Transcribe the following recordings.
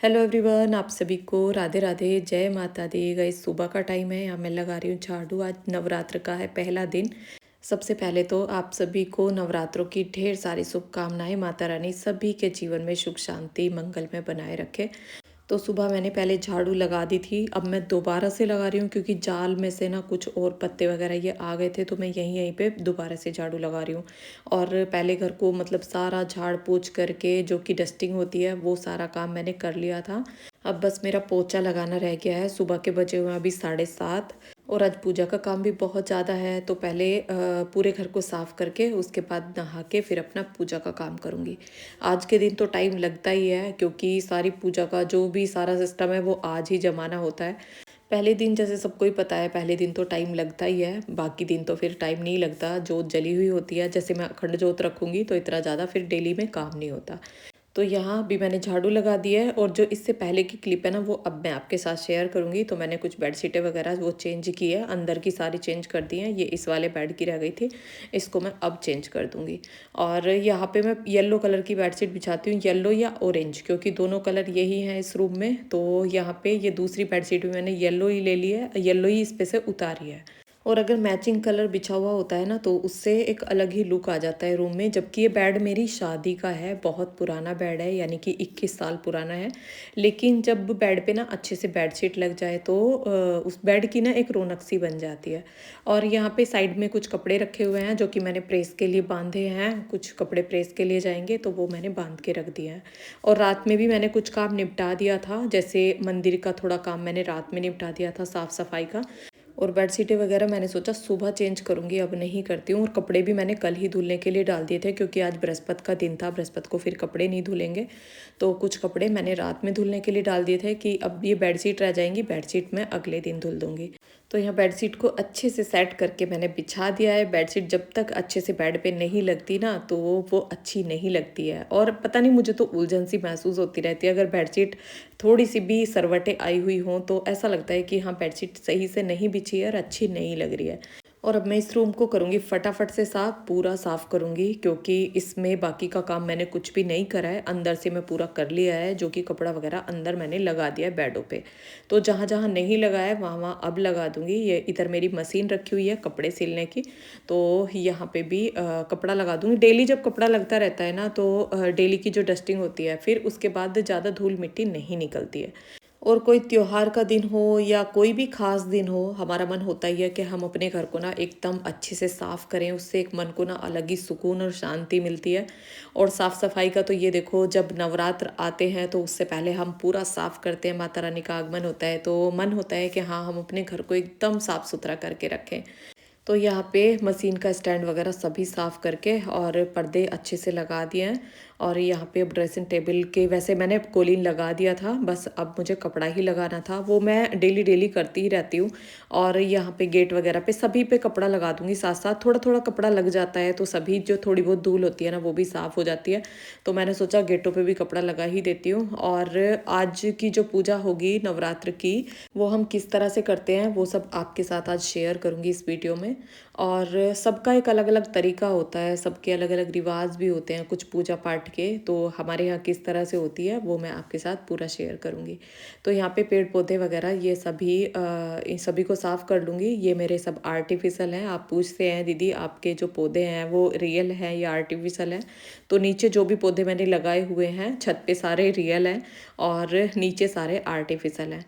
Hello everyone, आप सभी को राधे राधे, जय माता दी। गाइस सुबह का टाइम है, यहाँ मैं लगा रही हूँ झाड़ू। आज नवरात्र का है पहला दिन। सबसे पहले तो आप सभी को नवरात्रों की ढेर सारी शुभकामनाएं। माता रानी सभी के जीवन में सुख शांति मंगल में बनाए रखे। तो सुबह मैंने पहले झाड़ू लगा दी थी, अब मैं दोबारा से लगा रही हूँ क्योंकि जाल में से ना कुछ और पत्ते वगैरह ये आ गए थे, तो मैं यहीं यहीं पे दोबारा से झाड़ू लगा रही हूँ। और पहले घर को मतलब सारा झाड़ पोंछ करके जो कि डस्टिंग होती है वो सारा काम मैंने कर लिया था। अब बस मेरा पोछा लगाना रह गया है। सुबह के बजे हुए हैं अभी 7:30 और आज पूजा का काम भी बहुत ज़्यादा है, तो पहले पूरे घर को साफ करके उसके बाद नहा के फिर अपना पूजा का काम करूँगी। आज के दिन तो टाइम लगता ही है क्योंकि सारी पूजा का जो भी सारा सिस्टम है वो आज ही जमाना होता है। पहले दिन जैसे सबको ही पता है, पहले दिन तो टाइम लगता ही है, बाकी दिन तो फिर टाइम नहीं लगता। जोत जली हुई होती है, जैसे मैं अखंड जोत रखूँगी तो इतना ज़्यादा फिर डेली में काम नहीं होता। तो यहाँ भी मैंने झाड़ू लगा दिया है और जो इससे पहले की क्लिप है ना वो अब मैं आपके साथ शेयर करूँगी। तो मैंने कुछ बेडशीटें वगैरह वो चेंज की है, अंदर की सारी चेंज कर दी हैं। ये इस वाले बेड की रह गई थी, इसको मैं अब चेंज कर दूँगी। और यहाँ पे मैं येलो कलर की बेडशीट बिछाती हूँ, येलो या ऑरेंज, क्योंकि दोनों कलर यही हैं इस रूम में। तो यहाँ पे ये दूसरी बेडशीट भी मैंने येलो ही ले ली है, येलो ही इस पे से उतारी है। और अगर मैचिंग कलर बिछा हुआ होता है ना तो उससे एक अलग ही लुक आ जाता है रूम में। जबकि ये बेड मेरी शादी का है, बहुत पुराना बेड है, यानी कि 21 साल पुराना है। लेकिन जब बेड पे ना अच्छे से बेडशीट लग जाए तो उस बेड की ना एक रौनक सी बन जाती है। और यहाँ पे साइड में कुछ कपड़े रखे हुए हैं जो कि मैंने प्रेस के लिए बांधे हैं। कुछ कपड़े प्रेस के लिए जाएंगे तो वो मैंने बांध के रख दिए हैं। और रात में भी मैंने कुछ काम निपटा दिया था, जैसे मंदिर का थोड़ा काम मैंने रात में निपटा दिया था, साफ़ सफाई का। और बेडशीटें वगैरह मैंने सोचा सुबह चेंज करूँगी, अब नहीं करती हूँ। और कपड़े भी मैंने कल ही धुलने के लिए डाल दिए थे क्योंकि आज बृहस्पति का दिन था, बृहस्पति को फिर कपड़े नहीं धुलेंगे। तो कुछ कपड़े मैंने रात में धुलने के लिए डाल दिए थे कि अब ये बेडशीट रह जाएंगी, बेडशीट मैं अगले दिन धुल दूँगी। तो यहाँ बेडशीट को अच्छे से सेट करके मैंने बिछा दिया है। बेडशीट जब तक अच्छे से बेड पे नहीं लगती ना तो वो अच्छी नहीं लगती है। और पता नहीं, मुझे तो उलझन सी महसूस होती रहती है। अगर बेडशीट थोड़ी सी भी सरवटें आई हुई हों तो ऐसा लगता है कि हाँ बेडशीट सही से नहीं बिछी है और अच्छी नहीं लग रही है। और अब मैं इस रूम को करूँगी फटाफट से साफ़, पूरा साफ़ करूँगी क्योंकि इसमें बाकी का काम मैंने कुछ भी नहीं करा है। अंदर से मैं पूरा कर लिया है, जो कि कपड़ा वगैरह अंदर मैंने लगा दिया है बेडों पे। तो जहाँ जहाँ नहीं लगाया है वहाँ वहाँ अब लगा दूँगी। ये इधर मेरी मशीन रखी हुई है कपड़े सिलने की, तो यहाँ पे भी कपड़ा लगा दूँगी। डेली जब कपड़ा लगता रहता है ना तो डेली की जो डस्टिंग होती है फिर उसके बाद ज़्यादा धूल मिट्टी नहीं निकलती है। और कोई त्योहार का दिन हो या कोई भी खास दिन हो, हमारा मन होता ही है कि हम अपने घर को ना एकदम अच्छे से साफ़ करें। उससे एक मन को ना अलग ही सुकून और शांति मिलती है। और साफ़ सफाई का तो ये देखो, जब नवरात्र आते हैं तो उससे पहले हम पूरा साफ़ करते हैं। माता रानी का आगमन होता है तो मन होता है कि हाँ हम अपने घर को एकदम साफ़ सुथरा करके रखें। तो यहाँ पे मशीन का स्टैंड वगैरह सभी साफ़ करके और पर्दे अच्छे से लगा दिए हैं। और यहाँ पे अब ड्रेसिंग टेबल के वैसे मैंने कोलिन लगा दिया था, बस अब मुझे कपड़ा ही लगाना था, वो मैं डेली डेली करती ही रहती हूँ। और यहाँ पे गेट वगैरह पे सभी पे कपड़ा लगा दूँगी साथ साथ। थोड़ा थोड़ा कपड़ा लग जाता है तो सभी जो थोड़ी बहुत धूल होती है ना वो भी साफ़ हो जाती है। तो मैंने सोचा गेटों पे भी कपड़ा लगा ही देती हूँ। और आज की जो पूजा होगी नवरात्र की, वो हम किस तरह से करते हैं वो सब आपके साथ आज शेयर करूँगी इस वीडियो में। और सबका एक अलग अलग तरीका होता है, सबके अलग अलग रिवाज भी होते हैं कुछ पूजा पाठ के। तो हमारे यहाँ किस तरह से होती है वो मैं आपके साथ पूरा शेयर करूँगी। तो यहाँ पे पेड़ पौधे वगैरह ये सभी इन सभी को साफ़ कर लूँगी। ये मेरे सब आर्टिफिशियल हैं। आप पूछते हैं दीदी आपके जो पौधे हैं वो रियल हैं या आर्टिफिशियल हैं, तो नीचे जो भी पौधे मैंने लगाए हुए हैं छत पे सारे रियल हैं और नीचे सारे आर्टिफिशियल हैं।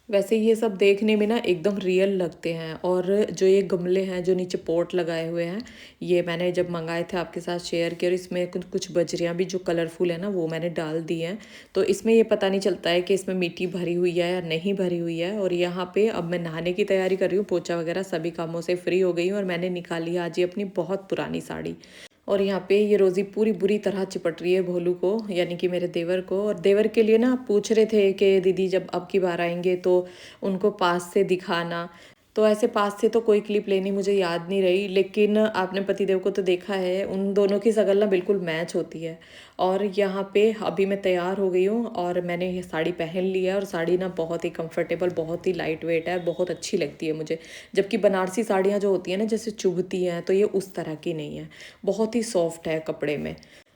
वैसे ये सब देखने में ना एकदम रियल लगते हैं। और जो ये गमले हैं जो नीचे पॉट लगाए हुए हैं, ये मैंने जब मंगाए थे आपके साथ शेयर किया। और इसमें कुछ कुछ बजरियाँ भी जो कलरफुल है ना वो मैंने डाल दी हैं। तो इसमें ये पता नहीं चलता है कि इसमें मिट्टी भरी हुई है या नहीं भरी हुई है। और यहाँ पे अब मैं नहाने की तैयारी कर रही हूँ, पोछा वगैरह सभी कामों से फ्री हो गई हूँ। और मैंने निकाली आज ये अपनी बहुत पुरानी साड़ी। और यहाँ पे ये रोज़ी पूरी बुरी तरह चिपट रही है भोलू को, यानी कि मेरे देवर को। और देवर के लिए ना पूछ रहे थे कि दीदी जब अब की बार आएंगे तो उनको पास से दिखाना। तो ऐसे पास से तो कोई क्लिप लेनी मुझे याद नहीं रही, लेकिन आपने पतिदेव को तो देखा है, उन दोनों की शक्ल ना बिल्कुल मैच होती है। और यहाँ पे अभी मैं तैयार हो गई हूँ और मैंने ये साड़ी पहन ली है। और साड़ी ना बहुत ही कंफर्टेबल, बहुत ही लाइट वेट है, बहुत अच्छी लगती है मुझे। जबकि बनारसी साड़ियाँ जो होती हैं ना जैसे चुभती हैं, तो ये उस तरह की नहीं है, बहुत ही सॉफ्ट है कपड़े में।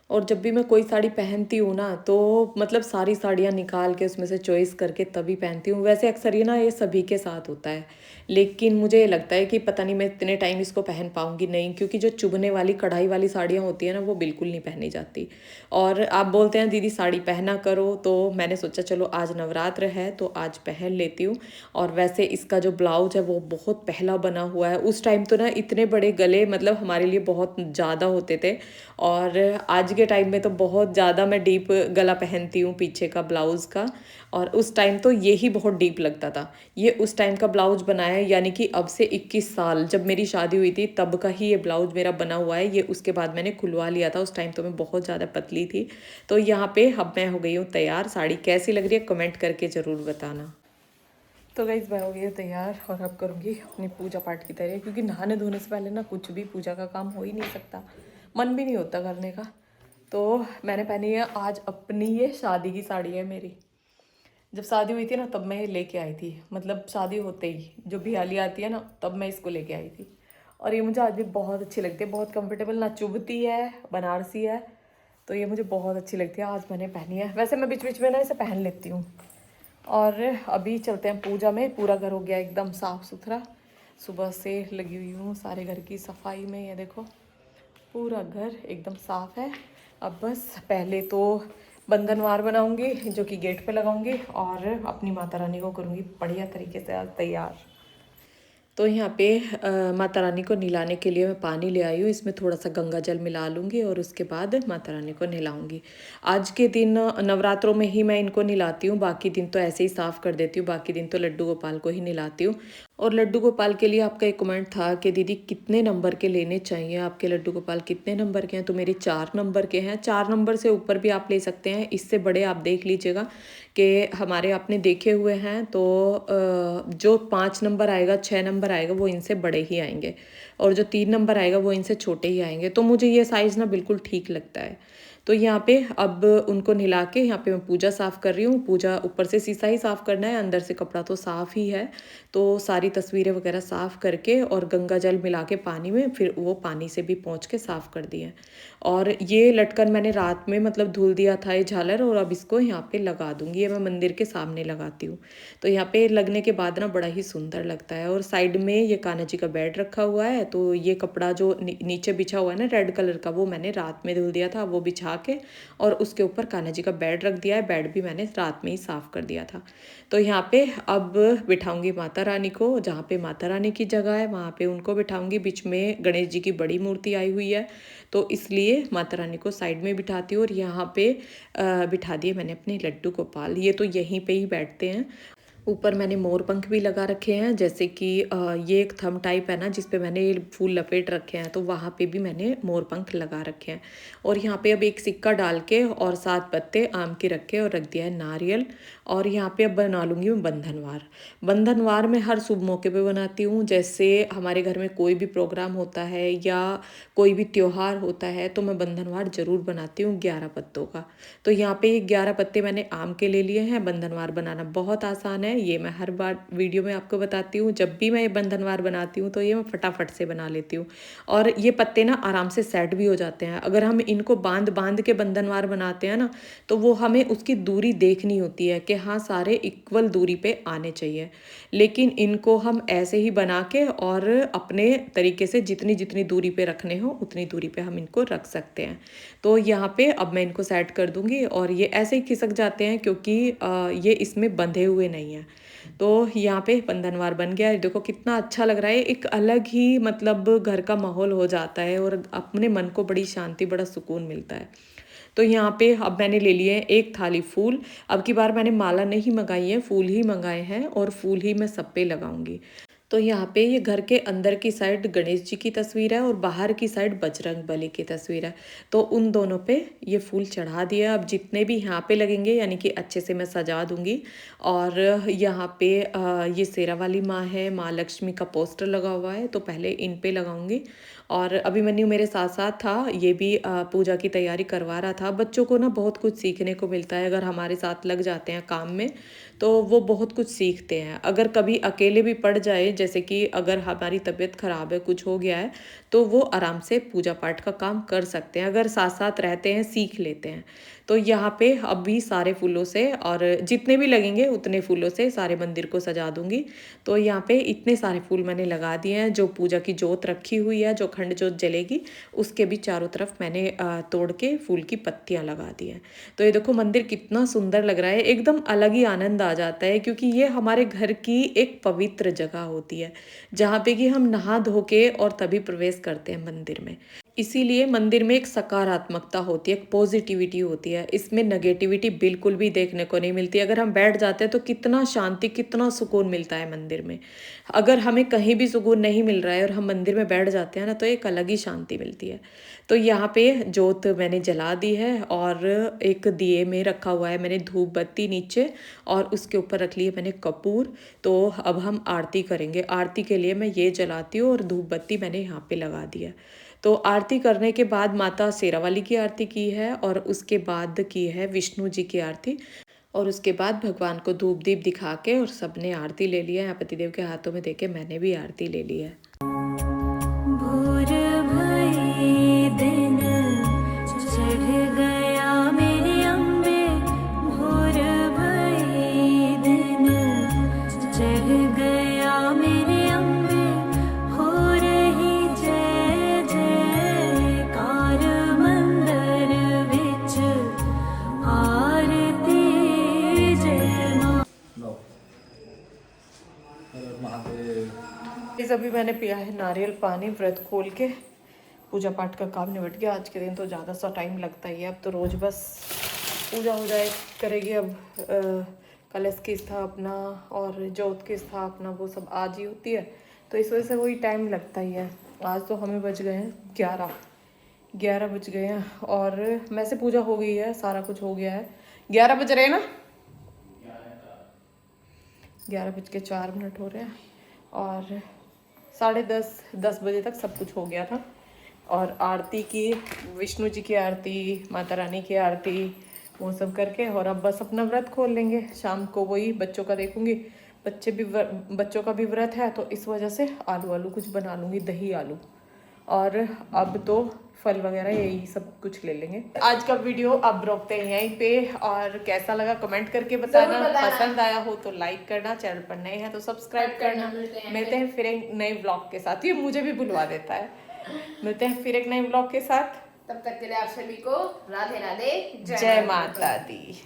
और जब भी मैं कोई साड़ी पहनती हूँ ना तो मतलब सारी साड़ियाँ निकाल के उसमें से चॉइस करके तभी पहनती हूँ। वैसे अक्सर ये ना ये सभी के साथ होता है, लेकिन मुझे ये लगता है कि पता नहीं मैं इतने टाइम इसको पहन पाऊँगी नहीं, क्योंकि जो चुभने वाली कढ़ाई वाली साड़ियाँ होती हैं ना वो बिल्कुल नहीं पहनी जाती। और आप बोलते हैं दीदी साड़ी पहना करो, तो मैंने सोचा चलो आज नवरात्र है तो आज पहन लेती हूँ। और वैसे इसका जो ब्लाउज है वो बहुत पहला बना हुआ है। उस टाइम तो ना इतने बड़े गले मतलब हमारे लिए बहुत ज़्यादा होते थे, और आज के टाइम में तो बहुत ज़्यादा मैं डीप गला पहनती हूँ पीछे का ब्लाउज़ का। और उस टाइम तो ये ही बहुत डीप लगता था। ये उस टाइम का ब्लाउज बनाया है, यानी कि अब से 21 साल जब मेरी शादी हुई थी तब का ही ये ब्लाउज मेरा बना हुआ है। ये उसके बाद मैंने खुलवा लिया था, उस टाइम तो मैं बहुत ज़्यादा पतली थी। तो यहाँ पे अब मैं हो गई हूँ तैयार। साड़ी कैसी लग रही है कमेंट करके ज़रूर बताना। तो गाइस मैं हो गई हूँ तैयार और अब करूँगी अपनी पूजा पाठ की तैयारी, क्योंकि नहाने धोने से पहले ना कुछ भी पूजा का काम हो ही नहीं सकता, मन भी नहीं होता करने का। तो मैंने पहनी है आज अपनी ये शादी की साड़ी है मेरी। जब शादी हुई थी ना तब मैं ये लेके आई थी, मतलब शादी होते ही जो बिहाली आती है ना तब मैं इसको लेके आई थी। और ये मुझे आज भी बहुत अच्छी लगती है, बहुत कंफर्टेबल, ना चुभती है, बनारसी है। तो ये मुझे बहुत अच्छी लगती है, आज मैंने पहनी है। वैसे मैं बीच बीच में ना इसे पहन लेती हूँ। और अभी चलते हैं पूजा में। पूरा घर हो गया एकदम साफ़ सुथरा, सुबह से लगी हुई हूँ सारे घर की सफाई में। ये देखो पूरा घर एकदम साफ़ है। अब बस पहले तो बंधनवार बनाऊंगी जो कि गेट पे लगाऊंगी, और अपनी माता रानी को करूँगी बढ़िया तरीके से आज तैयार। तो यहाँ पे माता रानी को नहलाने के लिए मैं पानी ले आई हूँ। इसमें थोड़ा सा गंगा जल मिला लूँगी और उसके बाद माता रानी को नहलाऊँगी। आज के दिन नवरात्रों में ही मैं इनको नहलाती हूँ, बाकी दिन तो ऐसे ही साफ़ कर देती हूँ। बाकी दिन तो लड्डू गोपाल को ही नहलाती हूँ। और लड्डू गोपाल के लिए आपका एक कमेंट था कि दीदी कितने नंबर के लेने चाहिए, आपके लड्डू गोपाल कितने नंबर के हैं? तो मेरे 4 नंबर के हैं। 4 नंबर से ऊपर भी आप ले सकते हैं, इससे बड़े आप देख लीजिएगा कि हमारे आपने देखे हुए हैं तो जो 5 नंबर आएगा, 6 नंबर आएगा वो इनसे बड़े ही आएंगे, और जो 3 नंबर आएगा वो इनसे छोटे ही आएंगे। तो मुझे ये साइज़ ना बिल्कुल ठीक लगता है। तो यहाँ पे अब उनको नहला के यहाँ पे मैं पूजा साफ़ कर रही हूँ। पूजा ऊपर से शीशा ही साफ़ करना है, अंदर से कपड़ा तो साफ़ ही है। तो सारी तस्वीरें वगैरह साफ़ करके और गंगा जल मिला के पानी में, फिर वो पानी से भी पोंछ के साफ़ कर दिए। और ये लटकन मैंने रात में मतलब धुल दिया था ये झालर, और अब इसको यहाँ पे लगा दूँगी। ये मैं मंदिर के सामने लगाती हूँ। तो यहाँ पे लगने के बाद ना बड़ा ही सुंदर लगता है। और साइड में ये कान्हा जी का बेड रखा हुआ है, तो ये कपड़ा जो नीचे बिछा हुआ है ना रेड कलर का, वो मैंने रात में धुल दिया था। वो बिछा के और उसके ऊपर कान्हा जी का बेड रख दिया है। बेड भी मैंने रात में ही साफ़ कर दिया था। तो यहाँ पे अब बिठाऊंगी माता रानी को, जहाँ पे माता रानी की जगह है वहाँ पे उनको बिठाऊंगी। बीच में गणेश जी की बड़ी मूर्ति आई हुई है, तो इसलिए माता रानी को साइड में बिठाती हूँ। और यहाँ पे बिठा दिए मैंने अपने लड्डू गोपाल, ये तो यहीं पे ही बैठते हैं। ऊपर मैंने मोर पंख भी लगा रखे हैं, जैसे कि ये एक थम टाइप है ना जिस पे मैंने फूल लपेट रखे हैं, तो वहाँ पे भी मैंने मोर पंख लगा रखे हैं। और यहाँ पे अब एक सिक्का डाल के और 7 पत्ते आम के रखे और रख दिया है नारियल। और यहाँ पे अब बना लूँगी मैं बंधनवार। बंधनवार मैं हर शुभ मौके पे बनाती हूँ। जैसे हमारे घर में कोई भी प्रोग्राम होता है या कोई भी त्योहार होता है तो मैं बंधनवार ज़रूर बनाती हूँ 11 पत्तों का। तो यहाँ पे ये 11 पत्ते मैंने आम के ले लिए हैं। बंधनवार बनाना बहुत आसान है, ये मैं हर बार वीडियो में आपको बताती हूँ। जब भी मैं ये बंधनवार बनाती हूँ तो ये मैं फटाफट से बना लेती हूँ, और ये पत्ते ना आराम से सेट भी हो जाते हैं। अगर हम इनको बांध बांध के बंधनवार बनाते हैं ना तो वो हमें उसकी दूरी देखनी होती है कि हाँ सारे इक्वल दूरी पे आने चाहिए। लेकिन इनको हम ऐसे ही बना के और अपने तरीके से जितनी जितनी दूरी पे रखने हो उतनी दूरी पे हम इनको रख सकते हैं। तो यहाँ पे अब मैं इनको सेट कर दूँगी, और ये ऐसे ही खिसक जाते हैं क्योंकि ये इसमें बंधे हुए नहीं हैं। तो यहाँ पे बंधनवार बन गया है। देखो कितना अच्छा लग रहा है, एक अलग ही मतलब घर का माहौल हो जाता है और अपने मन को बड़ी शांति, बड़ा सुकून मिलता है। तो यहाँ पे अब मैंने ले लिए हैं एक थाली फूल। अब की बार मैंने माला नहीं मंगाई है, फूल ही मंगाए हैं, और फूल ही मैं सब पे लगाऊंगी। तो यहाँ पे ये घर के अंदर की साइड गणेश जी की तस्वीर है और बाहर की साइड बजरंग बली की तस्वीर है। तो उन दोनों पे ये फूल चढ़ा दिया। अब जितने भी यहाँ पे लगेंगे यानी कि अच्छे से मैं सजा दूंगी। और यहाँ पे ये शेरा वाली माँ है, माँ लक्ष्मी का पोस्टर लगा हुआ है, तो पहले इन पे लगाऊंगी और अभिमन्यु मेरे साथ साथ था, ये भी पूजा की तैयारी करवा रहा था। बच्चों को ना बहुत कुछ सीखने को मिलता है अगर हमारे साथ लग जाते हैं काम में, तो वो बहुत कुछ सीखते हैं। अगर कभी अकेले भी पड़ जाए, जैसे कि अगर हमारी तबीयत ख़राब है, कुछ हो गया है, तो वो आराम से पूजा पाठ का काम कर सकते हैं। अगर साथ साथ रहते हैं सीख लेते हैं। तो यहाँ पे अभी सारे फूलों से, और जितने भी लगेंगे उतने फूलों से सारे मंदिर को सजा दूंगी। तो यहाँ पे इतने सारे फूल मैंने लगा दिए हैं। जो पूजा की जोत रखी हुई है, जो खंड जोत जलेगी, उसके भी चारों तरफ मैंने तोड़ के फूल की पत्तियाँ लगा दी हैं। तो ये देखो मंदिर कितना सुंदर लग रहा है, एकदम अलग ही आनंद आ जाता है, क्योंकि ये हमारे घर की एक पवित्र जगह होती है जहाँ पे कि हम नहा धो के और तभी प्रवेश करते हैं मंदिर में। इसीलिए मंदिर में एक सकारात्मकता होती है, एक पॉजिटिविटी होती है। इसमें नेगेटिविटी बिल्कुल भी देखने को नहीं मिलती। अगर हम बैठ जाते हैं तो कितना शांति, कितना सुकून मिलता है मंदिर में। अगर हमें कहीं भी सुकून नहीं मिल रहा है और हम मंदिर में बैठ जाते हैं ना, तो एक अलग ही शांति मिलती है। तो यहाँ पे जोत मैंने जला दी है, और एक दिए में रखा हुआ है मैंने धूप बत्ती नीचे, और उसके ऊपर रख ली है मैंने कपूर। तो अब हम आरती करेंगे। आरती के लिए मैं ये जलाती हूँ, और धूप बत्ती मैंने यहाँ पे लगा दी है। तो आरती करने के बाद माता शेरावाली की आरती की है, और उसके बाद की है विष्णु जी की आरती, और उसके बाद भगवान को धूप दीप दिखा के और सबने आरती ले लिया है। पतिदेव के हाथों में देके मैंने भी आरती ले ली है। भोर भई दिन चढ़ गया मेरे अम्बे, भोर भई दिन चढ़ गया मेरे अम्बे, हो रही जय जयकार मंदिर विच आरती जय मां। इस अभी मैंने पिया है नारियल पानी, व्रत खोल के पूजा पाठ का काम निपट गया। आज के दिन तो ज़्यादा सा टाइम लगता ही है। अब तो रोज़ बस पूजा हो जाए करेगी। अब कलश की स्थापना और जोत की स्थापना वो सब आज ही होती है, तो इस वजह से वही टाइम लगता ही है। आज तो हमें बज गए हैं 11 बज गए हैं, और वैसे पूजा हो गई है, सारा कुछ हो गया है। 11 बज रहे हैं ना, 11:04 हो रहे हैं, और 10:30 बजे तक सब कुछ हो गया था। और आरती की, विष्णु जी की आरती, माता रानी की आरती, वो सब करके, और अब बस अपना व्रत खोल लेंगे। शाम को वही बच्चों का देखूंगी, बच्चों का भी व्रत है, तो इस वजह से आलू कुछ बना लूँगी, दही आलू। और अब तो फल वगैरह यही सब कुछ ले लेंगे। आज का वीडियो अब रोकते हैं यहीं पे, और कैसा लगा कमेंट करके बताना। पसंद आया हो तो लाइक करना, चैनल पर नए हैं तो सब्सक्राइब करना। मिलते हैं फिर एक नए व्लॉग के साथ। ये मुझे भी बुलवा देता है। मिलते हैं फिर एक नए व्लॉग के साथ। तब तक के लिए आप सभी को राधे राधे, जय माता दी।